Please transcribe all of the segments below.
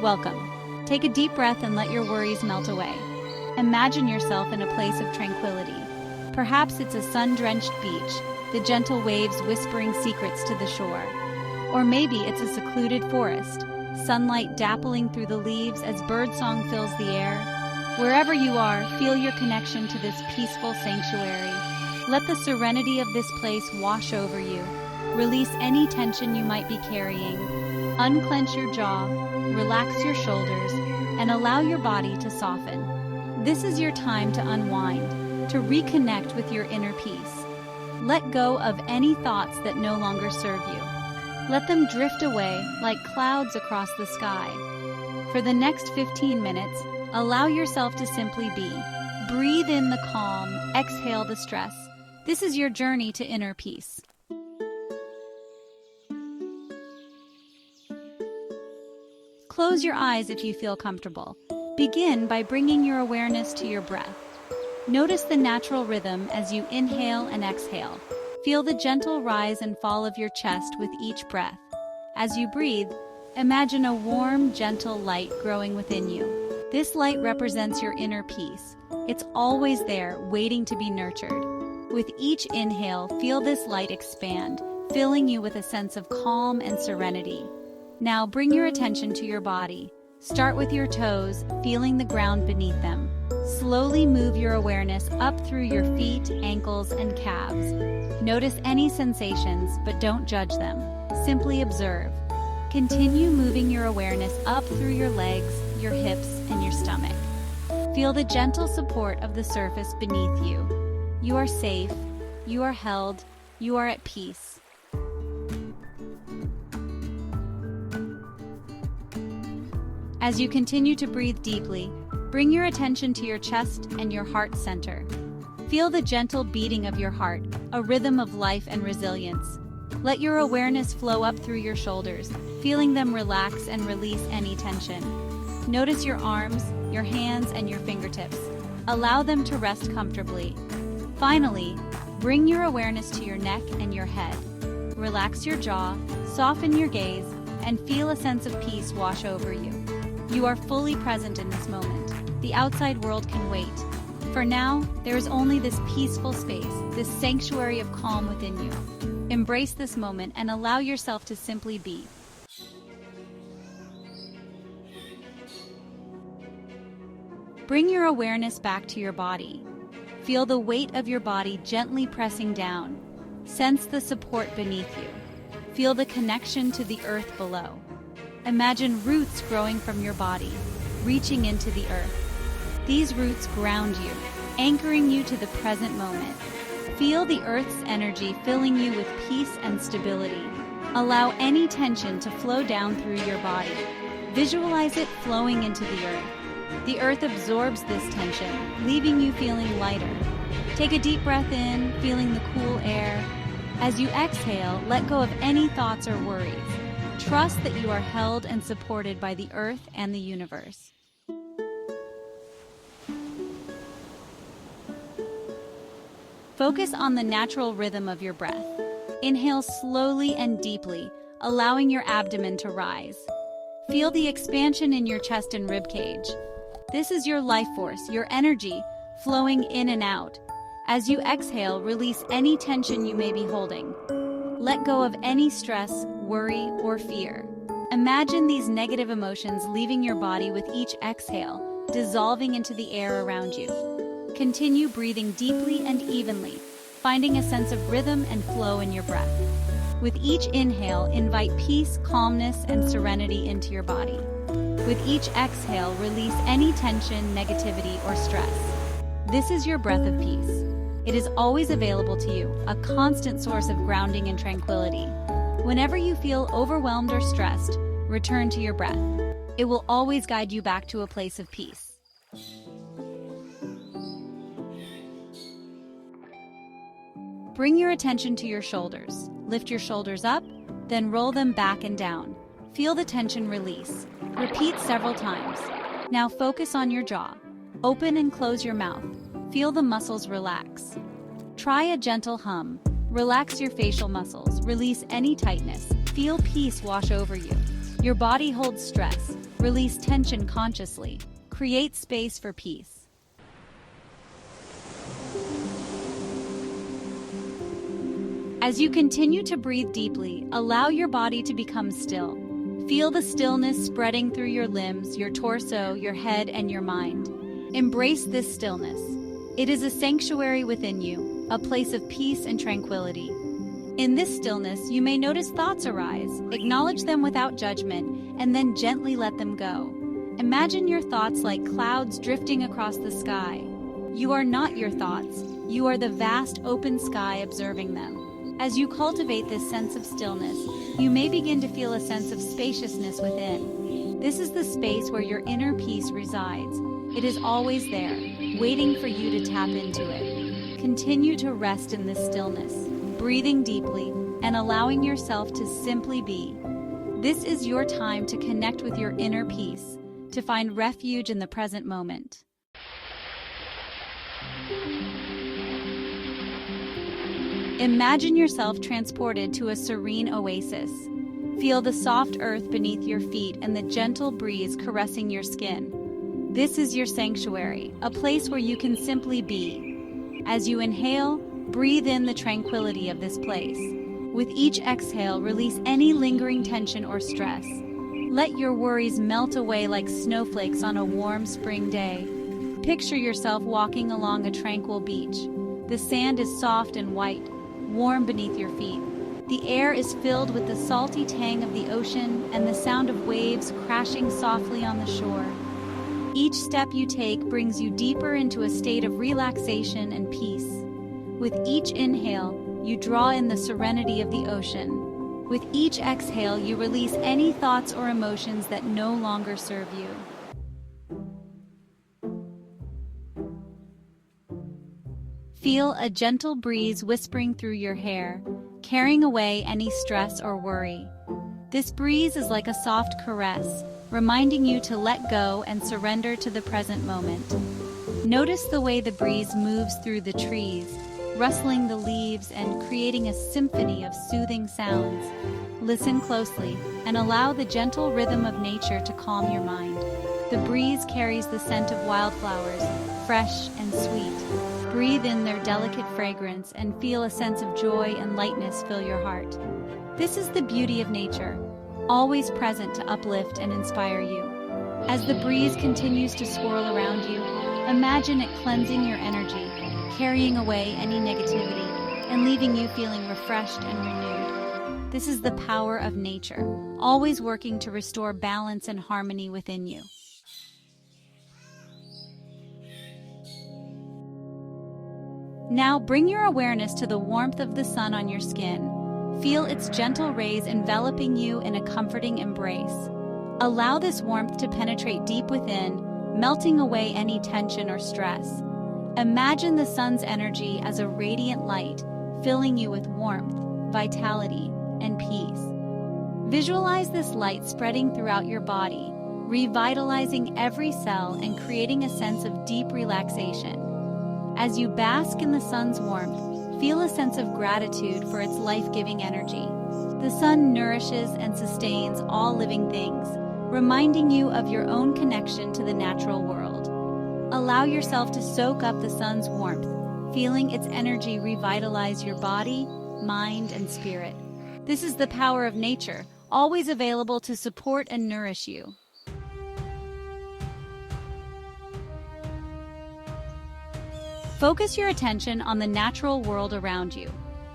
Welcome. Take a deep breath and let your worries melt away. Imagine yourself in a place of tranquility. Perhaps it's a sun-drenched beach, the gentle waves whispering secrets to the shore. Or maybe it's a secluded forest, sunlight dappling through the leaves as birdsong fills the air. Wherever you are, feel your connection to this peaceful sanctuary. Let the serenity of this place wash over you. Release any tension you might be carrying. Unclench your jaw, relax your shoulders, and allow your body to soften. This is your time to unwind, to reconnect with your inner peace. Let go of any thoughts that no longer serve you. Let them drift away like clouds across the sky. For the next 15 minutes, allow yourself to simply be. Breathe in the calm, exhale the stress. This is your journey to inner peace. Close your eyes if you feel comfortable. Begin by bringing your awareness to your breath. Notice the natural rhythm as you inhale and exhale. Feel the gentle rise and fall of your chest with each breath. As you breathe, imagine a warm, gentle light growing within you. This light represents your inner peace. It's always there, waiting to be nurtured. With each inhale, feel this light expand, filling you with a sense of calm and serenity. Now bring your attention to your body. Start with your toes, feeling the ground beneath them. Slowly move your awareness up through your feet, ankles, and calves. Notice any sensations, but don't judge them. Simply observe. Continue moving your awareness up through your legs, your hips, and your stomach. Feel the gentle support of the surface beneath you. You are safe, you are held, you are at peace. As you continue to breathe deeply, bring your attention to your chest and your heart center. Feel the gentle beating of your heart, a rhythm of life and resilience. Let your awareness flow up through your shoulders, feeling them relax and release any tension. Notice your arms, your hands, and your fingertips. Allow them to rest comfortably. Finally, bring your awareness to your neck and your head. Relax your jaw, soften your gaze, and feel a sense of peace wash over you. You are fully present in this moment. The outside world can wait. For now, there is only this peaceful space, this sanctuary of calm within you. Embrace this moment and allow yourself to simply be. Bring your awareness back to your body. Feel the weight of your body gently pressing down. Sense the support beneath you. Feel the connection to the earth below. Imagine roots growing from your body, reaching into the earth. These roots ground you, anchoring you to the present moment. Feel the earth's energy filling you with peace and stability. Allow any tension to flow down through your body. Visualize it flowing into the earth. The earth absorbs this tension, leaving you feeling lighter. Take a deep breath in, feeling the cool air. As you exhale, let go of any thoughts or worries. Trust that you are held and supported by the earth and the universe. Focus on the natural rhythm of your breath. Inhale slowly and deeply, allowing your abdomen to rise. Feel the expansion in your chest and ribcage. This is your life force, your energy, flowing in and out. As you exhale, release any tension you may be holding. Let go of any stress, worry, or fear. Imagine these negative emotions leaving your body with each exhale, dissolving into the air around you. Continue breathing deeply and evenly, finding a sense of rhythm and flow in your breath. With each inhale, invite peace, calmness, and serenity into your body. With each exhale, release any tension, negativity, or stress. This is your breath of peace. It is always available to you, a constant source of grounding and tranquility. Whenever you feel overwhelmed or stressed, return to your breath. It will always guide you back to a place of peace. Bring your attention to your shoulders. Lift your shoulders up, then roll them back and down. Feel the tension release. Repeat several times. Now focus on your jaw. Open and close your mouth. Feel the muscles relax. Try a gentle hum. Relax your facial muscles. Release any tightness. Feel peace wash over you. Your body holds stress. Release tension consciously. Create space for peace. As you continue to breathe deeply, allow your body to become still. Feel the stillness spreading through your limbs, your torso, your head, and your mind. Embrace this stillness. It is a sanctuary within you, a place of peace and tranquility. In this stillness, you may notice thoughts arise, acknowledge them without judgment, and then gently let them go. Imagine your thoughts like clouds drifting across the sky. You are not your thoughts. You are the vast open sky observing them. As you cultivate this sense of stillness, you may begin to feel a sense of spaciousness within. This is the space where your inner peace resides. It is always there, waiting for you to tap into it. Continue to rest in this stillness, breathing deeply and allowing yourself to simply be. This is your time to connect with your inner peace, to find refuge in the present moment. Imagine yourself transported to a serene oasis. Feel the soft earth beneath your feet and the gentle breeze caressing your skin. This is your sanctuary, a place where you can simply be. As you inhale, breathe in the tranquility of this place. With each exhale, release any lingering tension or stress. Let your worries melt away like snowflakes on a warm spring day. Picture yourself walking along a tranquil beach. The sand is soft and white, warm beneath your feet. The air is filled with the salty tang of the ocean and the sound of waves crashing softly on the shore. Each step you take brings you deeper into a state of relaxation and peace. With each inhale, you draw in the serenity of the ocean. With each exhale, you release any thoughts or emotions that no longer serve you. Feel a gentle breeze whispering through your hair, carrying away any stress or worry. This breeze is like a soft caress, reminding you to let go and surrender to the present moment. Notice the way the breeze moves through the trees, rustling the leaves and creating a symphony of soothing sounds. Listen closely and allow the gentle rhythm of nature to calm your mind. The breeze carries the scent of wildflowers, fresh and sweet. Breathe in their delicate fragrance and feel a sense of joy and lightness fill your heart. This is the beauty of nature, always present to uplift and inspire you. As the breeze continues to swirl around you, imagine it cleansing your energy, carrying away any negativity, and leaving you feeling refreshed and renewed. This is the power of nature, always working to restore balance and harmony within you. Now bring your awareness to the warmth of the sun on your skin. Feel its gentle rays enveloping you in a comforting embrace. Allow this warmth to penetrate deep within, melting away any tension or stress. Imagine the sun's energy as a radiant light, filling you with warmth, vitality, and peace. Visualize this light spreading throughout your body, revitalizing every cell and creating a sense of deep relaxation. As you bask in the sun's warmth, feel a sense of gratitude for its life-giving energy. The sun nourishes and sustains all living things, reminding you of your own connection to the natural world. Allow yourself to soak up the sun's warmth, feeling its energy revitalize your body, mind, and spirit. This is the power of nature, always available to support and nourish you. Focus your attention on the natural world around you.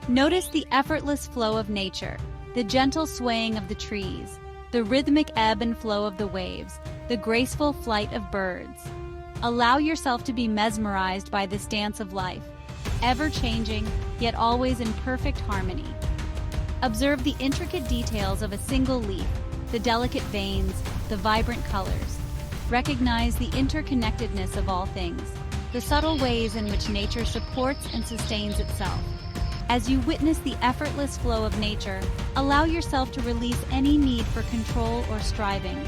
Notice the effortless flow of nature, the gentle swaying of the trees, the rhythmic ebb and flow of the waves, the graceful flight of birds. Allow yourself to be mesmerized by this dance of life, ever-changing, yet always in perfect harmony. Observe the intricate details of a single leaf, the delicate veins, the vibrant colors. Recognize the interconnectedness of all things, the subtle ways in which nature supports and sustains itself. As you witness the effortless flow of nature, allow yourself to release any need for control or striving.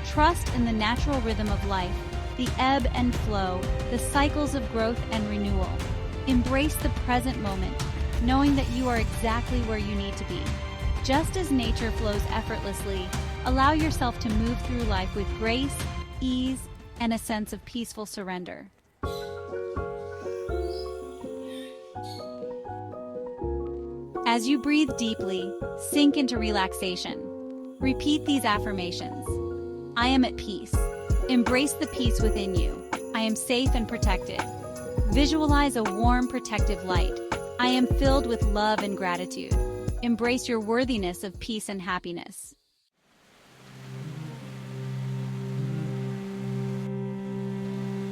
Trust in the natural rhythm of life, the ebb and flow, the cycles of growth and renewal. Embrace the present moment, knowing that you are exactly where you need to be. Just as nature flows effortlessly, Allow yourself to move through life with grace, ease, and a sense of peaceful surrender. As you breathe deeply, sink into relaxation. Repeat these affirmations. I am at peace. Embrace the peace within you. I am safe and protected. Visualize a warm, protective light. I am filled with love and gratitude. Embrace your worthiness of peace and happiness.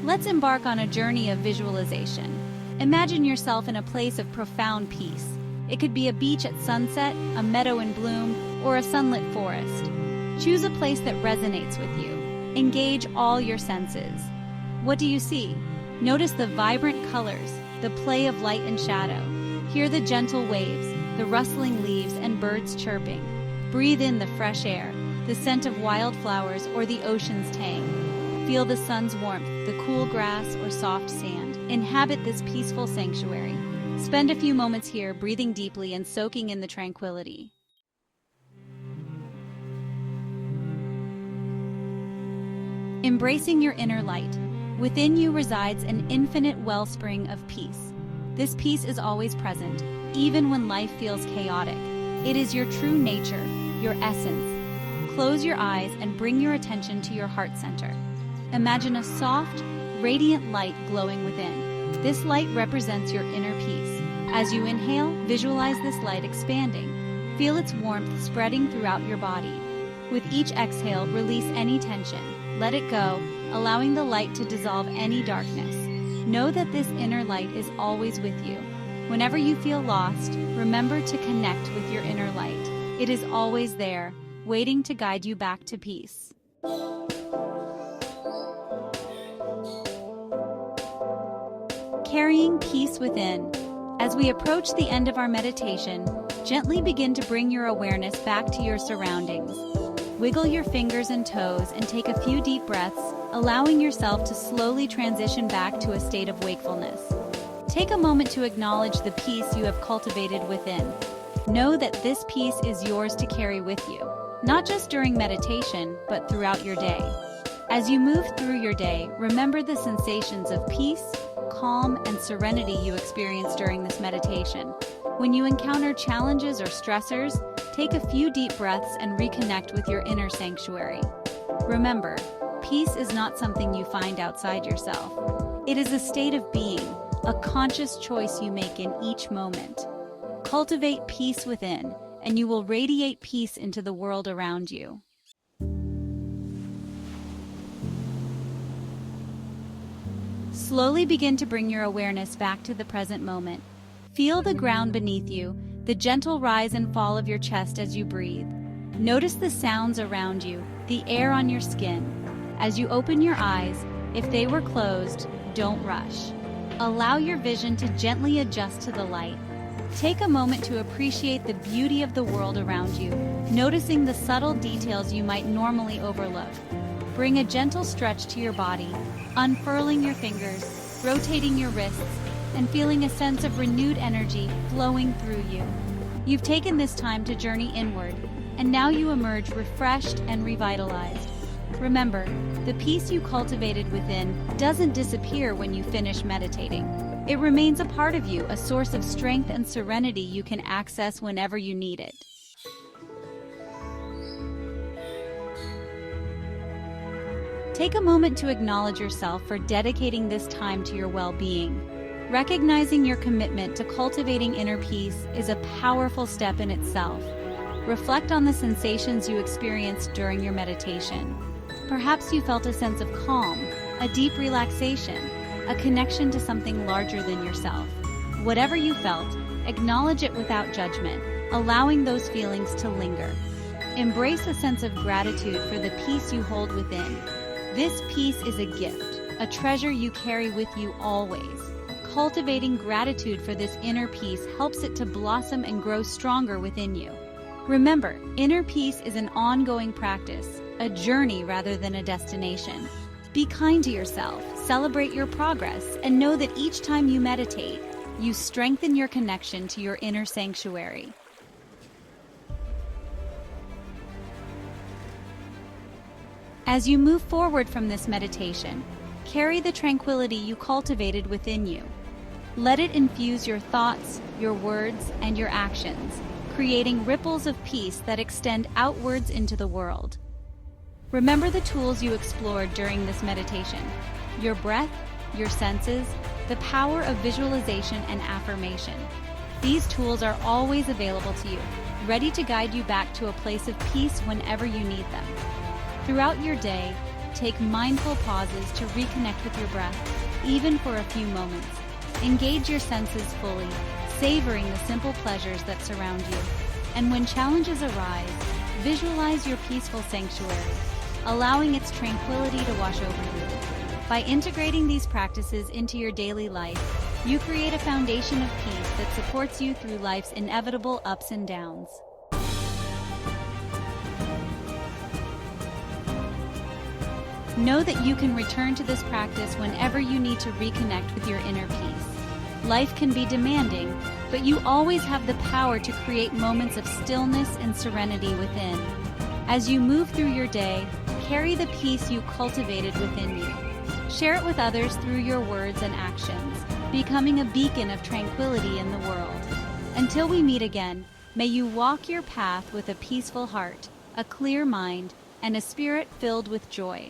Let's embark on a journey of visualization. Imagine yourself in a place of profound peace. It could be a beach at sunset, a meadow in bloom, or a sunlit forest. Choose a place that resonates with you. Engage all your senses. What do you see? Notice the vibrant colors, the play of light and shadow. Hear the gentle waves, the rustling leaves, and birds chirping. Breathe in the fresh air, the scent of wildflowers, or the ocean's tang. Feel the sun's warmth, the cool grass, or soft sand. Inhabit this peaceful sanctuary. Spend a few moments here, breathing deeply and soaking in the tranquility. Embracing your inner light. Within you resides an infinite wellspring of peace. This peace is always present, even when life feels chaotic. It is your true nature, your essence. Close your eyes and bring your attention to your heart center. Imagine a soft, radiant light glowing within. This light represents your inner peace. As you inhale, visualize this light expanding. Feel its warmth spreading throughout your body. With each exhale, release any tension. Let it go, allowing the light to dissolve any darkness. Know that this inner light is always with you. Whenever you feel lost, remember to connect with your inner light. It is always there, waiting to guide you back to peace. Carrying peace within. As we approach the end of our meditation, gently begin to bring your awareness back to your surroundings. Wiggle your fingers and toes and take a few deep breaths, allowing yourself to slowly transition back to a state of wakefulness. Take a moment to acknowledge the peace you have cultivated within. Know that this peace is yours to carry with you, not just during meditation, but throughout your day. As you move through your day, remember the sensations of peace, calm, and serenity you experience during this meditation. When you encounter challenges or stressors, take a few deep breaths and reconnect with your inner sanctuary. Remember, peace is not something you find outside yourself. It is a state of being, a conscious choice you make in each moment. Cultivate peace within, and you will radiate peace into the world around you. Slowly begin to bring your awareness back to the present moment. Feel the ground beneath you, the gentle rise and fall of your chest as you breathe. Notice the sounds around you, the air on your skin. As you open your eyes, if they were closed, don't rush. Allow your vision to gently adjust to the light. Take a moment to appreciate the beauty of the world around you, noticing the subtle details you might normally overlook. Bring a gentle stretch to your body, unfurling your fingers, rotating your wrists, and feeling a sense of renewed energy flowing through you. You've taken this time to journey inward, and now you emerge refreshed and revitalized. Remember, the peace you cultivated within doesn't disappear when you finish meditating. It remains a part of you, a source of strength and serenity you can access whenever you need it. Take a moment to acknowledge yourself for dedicating this time to your well-being. Recognizing your commitment to cultivating inner peace is a powerful step in itself. Reflect on the sensations you experienced during your meditation. Perhaps you felt a sense of calm, a deep relaxation, a connection to something larger than yourself. Whatever you felt, acknowledge it without judgment, allowing those feelings to linger. Embrace a sense of gratitude for the peace you hold within. This peace is a gift, a treasure you carry with you always. Cultivating gratitude for this inner peace helps it to blossom and grow stronger within you. Remember, inner peace is an ongoing practice, a journey rather than a destination. Be kind to yourself, celebrate your progress, and know that each time you meditate, you strengthen your connection to your inner sanctuary. As you move forward from this meditation, carry the tranquility you cultivated within you. Let it infuse your thoughts, your words, and your actions, creating ripples of peace that extend outwards into the world. Remember the tools you explored during this meditation: your breath, your senses, the power of visualization and affirmation. These tools are always available to you, ready to guide you back to a place of peace whenever you need them. Throughout your day, take mindful pauses to reconnect with your breath, even for a few moments. Engage your senses fully, savoring the simple pleasures that surround you. And when challenges arise, visualize your peaceful sanctuary, allowing its tranquility to wash over you. By integrating these practices into your daily life, you create a foundation of peace that supports you through life's inevitable ups and downs. Know that you can return to this practice whenever you need to reconnect with your inner peace. Life can be demanding, but you always have the power to create moments of stillness and serenity within. As you move through your day, carry the peace you cultivated within you. Share it with others through your words and actions, becoming a beacon of tranquility in the world. Until we meet again, may you walk your path with a peaceful heart, a clear mind, and a spirit filled with joy.